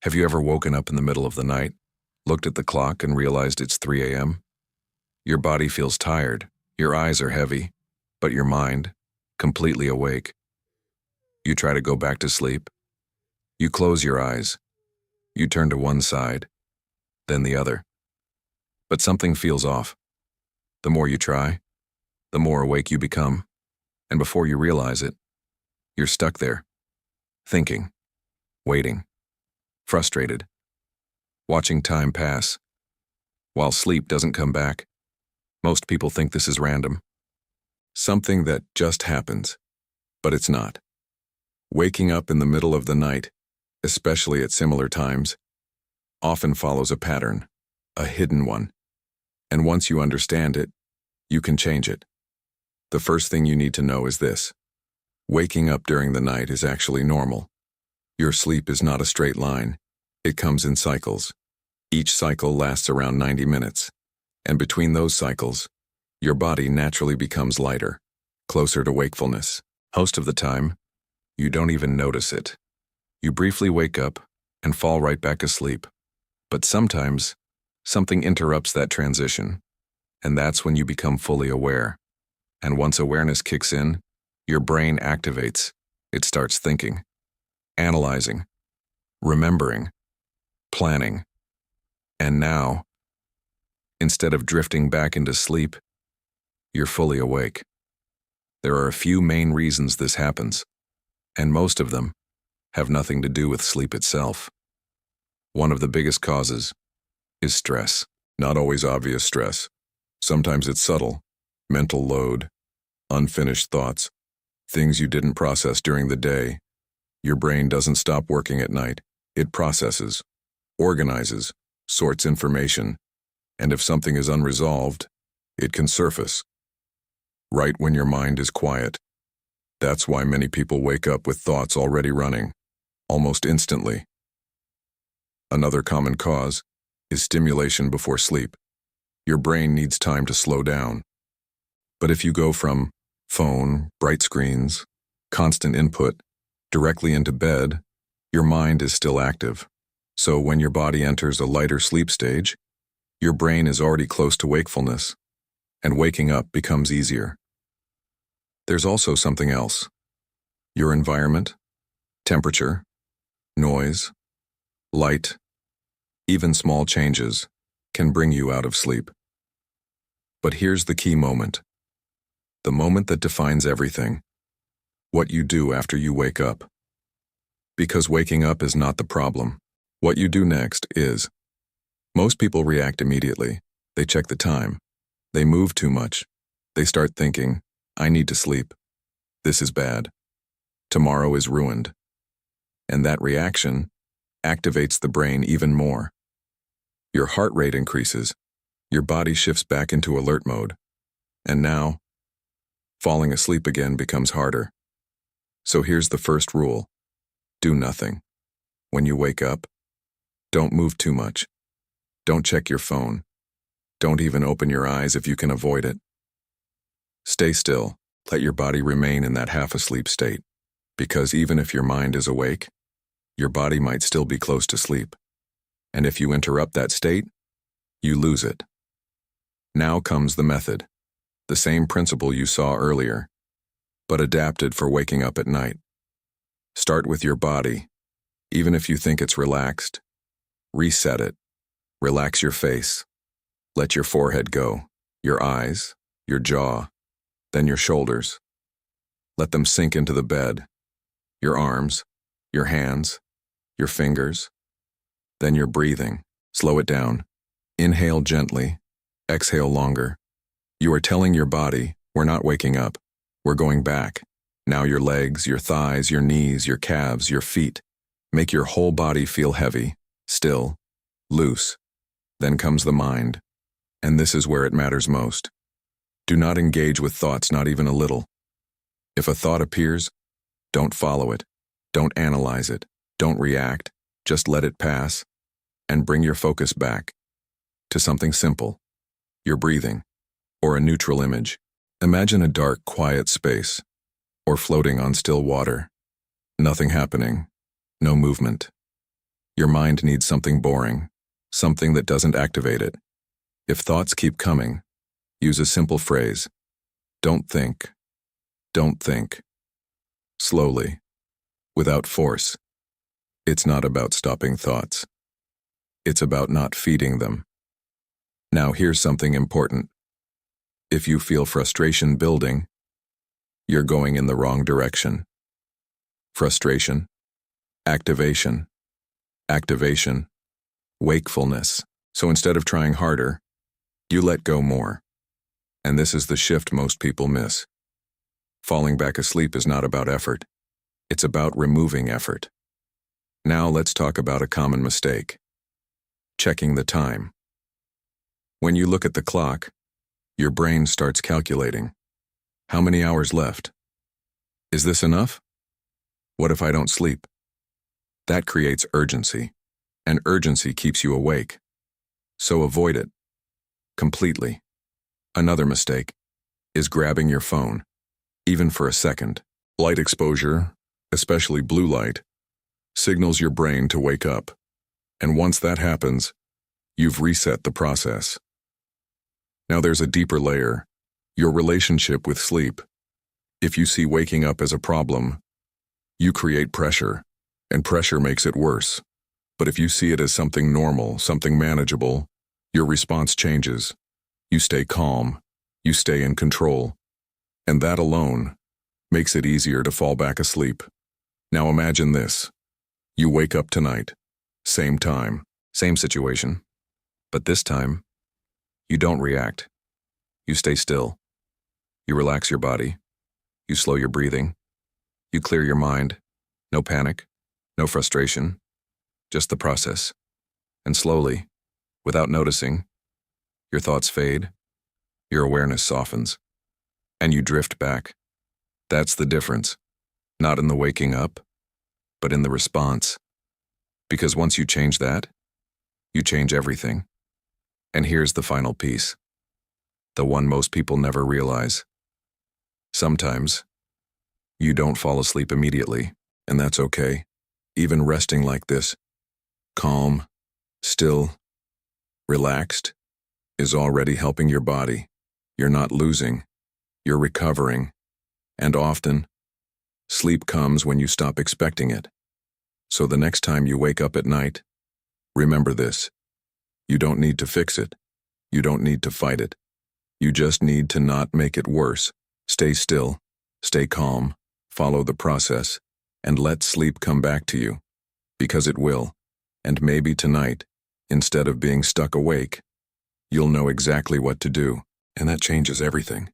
Have you ever woken up in the middle of the night, looked at the clock and realized it's 3 a.m.? Your body feels tired, your eyes are heavy, but your mind, completely awake. You try to go back to sleep. You close your eyes. You turn to one side, then the other. But something feels off. The more you try, the more awake you become, and before you realize it, you're stuck there, thinking, waiting, frustrated, watching time pass, while sleep doesn't come back. Most people think this is random, something that just happens, but it's not. Waking up in the middle of the night, especially at similar times, often follows a pattern, a hidden one, and once you understand it, you can change it. The first thing you need to know is this: waking up during the night is actually normal. Your sleep is not a straight line. It comes in cycles. Each cycle lasts around 90 minutes, and between those cycles, your body naturally becomes lighter, closer to wakefulness. Most of the time, you don't even notice it. You briefly wake up and fall right back asleep. But sometimes, something interrupts that transition, and that's when you become fully aware. And once awareness kicks in, your brain activates. It starts thinking, analyzing, remembering, planning. And now, instead of drifting back into sleep, you're fully awake. There are a few main reasons this happens, and most of them have nothing to do with sleep itself. One of the biggest causes is stress. Not always obvious stress. Sometimes it's subtle, mental load, unfinished thoughts, things you didn't process during the day. Your brain doesn't stop working at night. It processes, organizes, sorts information, and if something is unresolved, it can surface right when your mind is quiet. That's why many people wake up with thoughts already running, almost instantly. Another common cause is stimulation before sleep. Your brain needs time to slow down. But if you go from phone, bright screens, constant input, directly into bed, your mind is still active. So when your body enters a lighter sleep stage, your brain is already close to wakefulness, and waking up becomes easier. There's also something else. Your environment, temperature, noise, light, even small changes can bring you out of sleep. But here's the key moment. The moment that defines everything. What you do after you wake up. Because waking up is not the problem. What you do next is. Most people react immediately. They check the time. They move too much. They start thinking, I need to sleep. This is bad. Tomorrow is ruined. And that reaction activates the brain even more. Your heart rate increases. Your body shifts back into alert mode. And now, falling asleep again becomes harder. So here's the first rule. Do nothing. When you wake up, don't move too much. Don't check your phone. Don't even open your eyes if you can avoid it. Stay still. Let your body remain in that half-asleep state. Because even if your mind is awake, your body might still be close to sleep. And if you interrupt that state, you lose it. Now comes the method. The same principle you saw earlier, but adapted for waking up at night. Start with your body. Even if you think it's relaxed, reset it. Relax your face. Let your forehead go, your eyes, your jaw, then your shoulders. Let them sink into the bed. Your arms, your hands, your fingers. Then your breathing. Slow it down. Inhale gently. Exhale longer. You are telling your body, we're not waking up. We're going back. Now your legs, your thighs, your knees, your calves, your feet. Make your whole body feel heavy, still, loose. Then comes the mind. And this is where it matters most. Do not engage with thoughts, not even a little. If a thought appears, don't follow it. Don't analyze it. Don't react. Just let it pass. And bring your focus back to something simple. Your breathing. Or a neutral image. Imagine a dark, quiet space. Or floating on still water. Nothing happening. No movement. Your mind needs something boring, something that doesn't activate it. If thoughts keep coming, use a simple phrase. Don't think. Don't think. Slowly, without force. It's not about stopping thoughts. It's about not feeding them. Now here's something important. If you feel frustration building, you're going in the wrong direction. Frustration, activation, activation, wakefulness. So instead of trying harder, you let go more. And this is the shift most people miss. Falling back asleep is not about effort. It's about removing effort. Now let's talk about a common mistake. Checking the time. When you look at the clock, your brain starts calculating. How many hours left? Is this enough? What if I don't sleep? That creates urgency, and urgency keeps you awake. So avoid it. Completely. Another mistake is grabbing your phone, even for a second. Light exposure, especially blue light, signals your brain to wake up. And once that happens, you've reset the process. Now there's a deeper layer, your relationship with sleep. If you see waking up as a problem, you create pressure, and pressure makes it worse. But if you see it as something normal, something manageable, your response changes. You stay calm, you stay in control, and that alone makes it easier to fall back asleep. Now imagine this. You wake up tonight, same time, same situation, but this time, you don't react. You stay still. You relax your body. You slow your breathing. You clear your mind. No panic, no frustration, just the process. And slowly, without noticing, your thoughts fade, your awareness softens, and you drift back. That's the difference. Not in the waking up, but in the response. Because once you change that, you change everything. And here's the final piece. The one most people never realize. Sometimes, you don't fall asleep immediately, and that's okay. Even resting like this, calm, still, relaxed, is already helping your body. You're not losing, you're recovering. And often, sleep comes when you stop expecting it. So the next time you wake up at night, remember this. You don't need to fix it. You don't need to fight it. You just need to not make it worse. Stay still, stay calm, follow the process, and let sleep come back to you. Because it will. And maybe tonight, instead of being stuck awake, you'll know exactly what to do, and that changes everything.